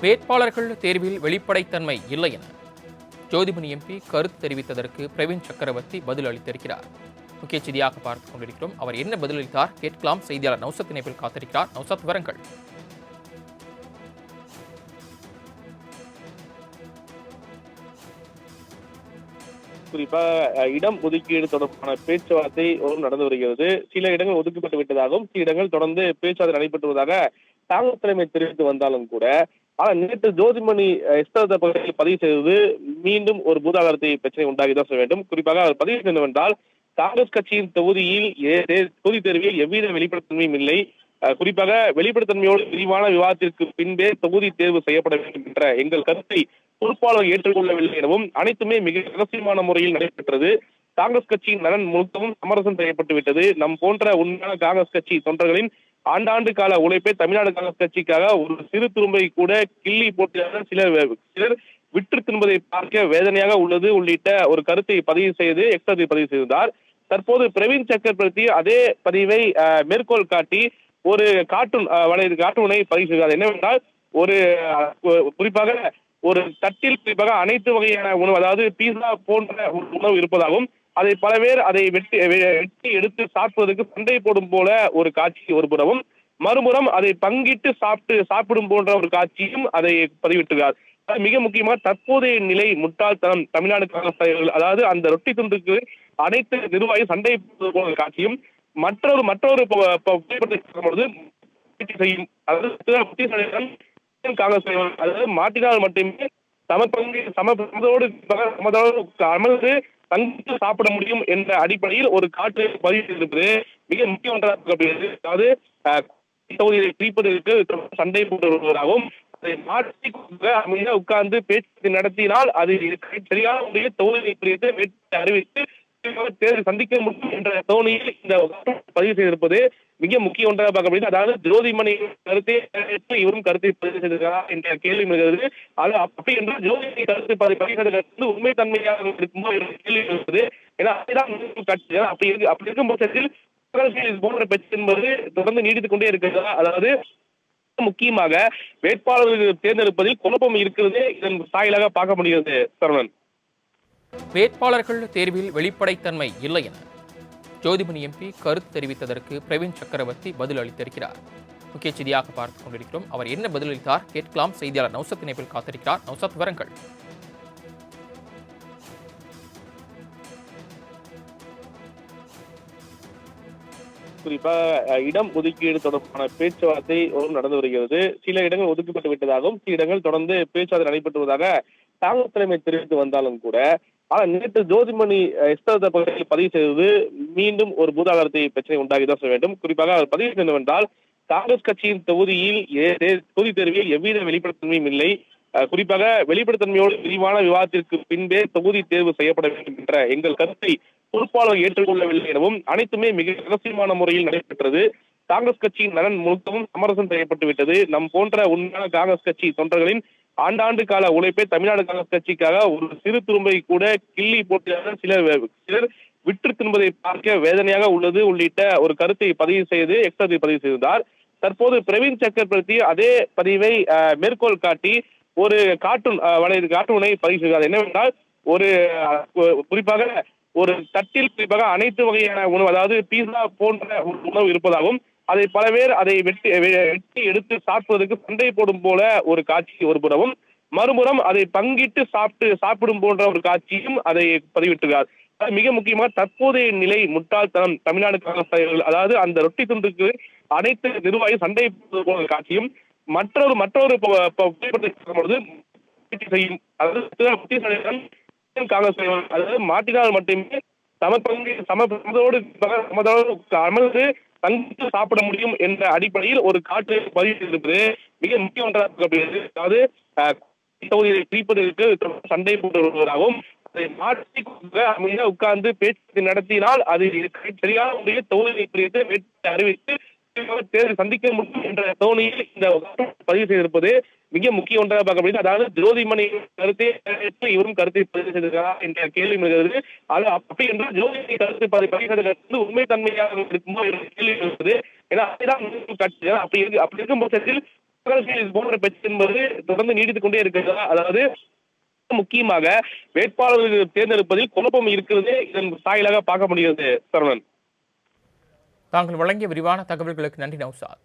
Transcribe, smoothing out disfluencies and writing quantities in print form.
வேட்பாளர்கள் தேர்வில் வெளிப்படைத்தன்மை இல்லை என ஜோதிமணி எம்பி கருத்து தெரிவித்ததற்கு பிரவீன் சக்கரவர்த்தி பதில் அளித்திருக்கிறார். முக்கிய செய்தியாக பார்த்துக் கொண்டிருக்கிறோம். அவர் என்ன பதிலளித்தார் கேட்கலாம். செய்தியாளர் நௌசத் இணைப்பில் காத்திருக்கிறார். நௌசத், விவரங்கள். குறிப்பாக இடம் ஒதுக்கீடு தொடர்பான பேச்சுவார்த்தை நடந்து வருகிறது. சில இடங்கள் ஒதுக்கப்பட்டு விட்டதாகவும் சில இடங்கள் தொடர்ந்து பேச்சுவார்த்தை நடைபெற்று வருவதாக காங்கிரஸ் தலைமை தெரிவித்து வந்தாலும் கூட, ஆனால் நேற்று ஜோதிமணி எஸ்தர் பகுதியில் பதிவு செய்தது மீண்டும் ஒரு பூதாகரத்தை பிரச்சனை உண்டாகிதான் சொல்ல வேண்டும். குறிப்பாக அவர் பதிவு என்னவென்றால், காங்கிரஸ் கட்சியின் தொகுதியில் தொகுதி தேர்வில் எவ்வித வெளிப்படைத்தன்மையும் இல்லை. குறிப்பாக வெளிப்படைத்தன்மையோடு விரிவான விவாதத்திற்கு பின்பே தொகுதி தேர்வு செய்யப்பட வேண்டும் என்ற எங்கள் கருத்தை பொறுப்பாளர் ஏற்றுக்கொள்ளவில்லை எனவும், அனைத்துமே மிக ரகசியமான முறையில் நடைபெற்றது. காங்கிரஸ் கட்சியின் நலன் முழுக்கவும் சமரசம் செய்யப்பட்டு விட்டது. நம் போன்ற உண்மையான காங்கிரஸ் கட்சி தொண்டர்களின் ஆண்டாண்டு கால உழைப்பை தமிழ்நாடு காங்கிரஸ் கட்சிக்காக ஒரு சிறு துரும்பை கூட கிள்ளி போட்டியாக சிலர் விற்று தின்பதை பார்க்க வேதனையாக உள்ளது உள்ளிட்ட ஒரு கருத்தை பதிவு செய்து பதிவு செய்திருந்தார். தற்போது பிரவீன் சக்கரவர்த்தி அதே பதிவை மேற்கோள் காட்டி ஒரு கார்ட்டூனை பதிவு செய்தார். என்னவென்றால், ஒரு குறிப்பாக ஒரு தட்டில் குறிப்பாக அனைத்து வகையான உணவு, அதாவது பீஸா போன்ற உணவு இருப்பதாகவும், அதை பல பேர் அதை வெட்டி எடுத்து சாப்பிடுவதற்கு சண்டை போடும் போல ஒரு காட்சி ஒரு புறமும், மறுபுறம் அதை பங்கிட்டு சாப்பிடும் போன்ற ஒரு காட்சியும் அதை பதிவிட்டுள்ளார். மிக முக்கியமாக தற்போதைய நிலை முட்டாள்தனம். தமிழ்நாடு காங்கிரஸ் தலைவர்கள், அதாவது அந்த ரொட்டி துண்டுக்கு அனைத்து நிர்வாகி சண்டை போடுவது போன்ற காட்சியும், மற்றொரு புகைப்படத்தை செய்யும், அதாவது காங்கிரஸ் தலைவர், அதாவது மாட்டினால் மட்டுமே சமதோடு அமர்ந்து தங்கிட்டு சாப்பிட முடியும் என்ற அடிப்படையில் ஒரு காற்று பதிவு செய்திருப்பது மிக முக்கிய ஒன்றாக. அதாவது தொகுதியை பிரிப்பதற்கு சண்டை போட்டு வருவதாகவும், அதை மாற்றி அமைதியாக உட்கார்ந்து பேச்சு நடத்தினால் அது சரியான முறையில் தொகுதியை பிரித்து அறிவித்து தேர்தல் சந்திக்க முடியும் என்ற தோணியில் இந்த பதிவு செய்திருப்பது மிக முக்கிய ஒன்றாக பார்க்கப்படுகிறது. அதாவது ஜோதிமணி கருத்தை இவரும் கருத்தை பதிவு செய்திருக்கிறார் என்ற கேள்வி வருகிறது. அது அப்படி என்றால் ஜோதிமணி கருத்து பதிவு உண்மை தன்மையாக இருக்கும்போது கேள்வி வருகிறது. ஏன்னா அப்படி இருக்கும் பட்சத்தில் போன்ற பிரச்சனை என்பது தொடர்ந்து நீடித்துக் கொண்டே இருக்கிறதா? அதாவது முக்கியமாக வேட்பாளர்கள் தேர்ந்தெடுப்பதில் குழப்பம் இருக்கிறது. இதன் சாயலாக பார்க்க முடிகிறது. சரவணன், வேட்பாளர்கள் தேர்வில் வெளிப்படைத்தன்மை இல்லை என ஜோதிமணி எம்பி கருத்து தெரிவித்ததற்கு பிரவீன் சக்கரவர்த்தி பதில் அளித்திருக்கிறார். முக்கிய செய்தியாக பார்த்துக் கொண்டிருக்கிறோம். அவர் என்ன பதிலளித்தார் கேட்கலாம். செய்தியாளர் நௌசத் இணைப்பில் காத்திருக்கிறார். நௌசத், விவரங்கள். குறிப்பாக இடம் ஒதுக்கீடு தொடர்பான பேச்சுவார்த்தை நடந்து வருகிறது. சில இடங்கள் ஒதுக்கப்பட்டு விட்டதாகவும் சில இடங்கள் தொடர்ந்து பேச்சுவார்த்தை நடைபெற்று வருவதாக காங்கிரஸ் தலைமை தெரிவித்து வந்தாலும் கூட, ஆனால் நேற்று ஜோதிமணி எஸ்தர் பகுதியில் பதிவு செய்தது மீண்டும் ஒரு பூதாகரத்தை பிரச்சனை உண்டாகிதான் சொல்ல வேண்டும். குறிப்பாக அவர் பதிவு என்னவென்றால், காங்கிரஸ் கட்சியின் தொகுதியில் தொகுதி தேர்வில் எவ்வித வெளிப்படைத்தன்மையும் இல்லை. குறிப்பாக வெளிப்படைத்தன்மையோடு விரிவான விவாதத்திற்கு பின்பே தொகுதி தேர்வு செய்யப்பட வேண்டும் என்ற எங்கள் கருத்தை பொறுப்பாளர் ஏற்றுக்கொள்ளவில்லை எனவும், அனைத்துமே மிக ரகசியமான முறையில் நடைபெற்றது. காங்கிரஸ் கட்சியின் நலன் முழுக்கவும் சமரசம் செய்யப்பட்டு விட்டது. நம் போன்ற உண்மையான காங்கிரஸ் கட்சி தொண்டர்களின் ஆண்டாண்டு கால உழைப்பை தமிழ்நாடு காங்கிரஸ் கட்சிக்காக ஒரு சிறு துரும்பை கூட கிள்ளி போட்டியாக சிலர் விற்று தின்பதை பார்க்க வேதனையாக உள்ளது உள்ளிட்ட ஒரு கருத்தை பதிவு செய்து பதிவு செய்திருந்தார். தற்போது பிரவீன் சக்கரவர்த்தி அதே பதிவை மேற்கோள் காட்டி ஒரு கார்ட்டூனை பதிவு செய்தார். என்னவென்றால், ஒரு குறிப்பாக ஒரு தட்டில் குறிப்பாக அனைத்து வகையான உணவு, அதாவது பீஸா போன்ற உணவு இருப்பதாகவும், அதை பல பேர் அதை வெட்டி எடுத்து சாப்பிடுவதற்கு சண்டை போடும் போல ஒரு காட்சி ஒரு புறமும், மறுபுறம் அதை பங்கிட்டு சாப்பிடும் போன்ற ஒரு காட்சியும் அதை பதிவிட்டுள்ளார். மிக முக்கியமாக தற்போதைய நிலை முட்டாள்தனம். தமிழ்நாடு காங்கிரஸ் தலைவர்கள், அதாவது அந்த ரொட்டி துண்டுக்கு அனைத்து நிர்வாகி சண்டை போடுவது போன்ற காட்சியும், மற்றொரு புகைப்படத்தை செய்யும், அதாவது காங்கிரஸ் தலைவர், அதாவது மாட்டினால் மட்டுமே சமதோடு அமர்ந்து தங்கிட்டு சாப்பிட முடியும் என்ற அடிப்படையில் ஒரு காற்று பதிவு செய்திருப்பது மிக முக்கிய ஒன்றாக. அதாவது தொகுதியை பிரிப்பதற்கு சண்டை போட்டு வருவதாகவும், அதை மாற்றி அமைதியாக உட்கார்ந்து பேச்சு நடத்தினால் அது சரியான முறையில் தொகுதியை பிரித்து அறிவித்து தேர்தல் சந்திக்க முடியும் என்ற தோணியில் இந்த பதிவு செய்திருப்பது மிக முக்கிய ஒன்றாக பார்க்கப்படுகிறது. அதாவது ஜோதிமணி கருத்தை இவரும் கருத்தை பதிவு செய்திருக்கிறார் என்ற கேள்வி வருகிறது. அது அப்படி என்றால் ஜோதிமணி கருத்து பதிவு செய்தது உண்மை தன்மையாக இருக்கும்போது கேள்வி வருகிறது. ஏன்னா அப்படி இருக்கும் பட்சத்தில் இது போன்ற பிரச்சனை என்பது தொடர்ந்து நீடித்துக் கொண்டே இருக்கிறதா? அதாவது முக்கியமாக வேட்பாளர்கள் தேர்ந்தெடுப்பதில் குழப்பம் இருக்கிறது. இதன் சாயலாக பார்க்க முடிகிறது. சரவணன். தாங்கள் வழங்கிய விரிவான தகவல்களுக்கு நன்றி நௌசாத்.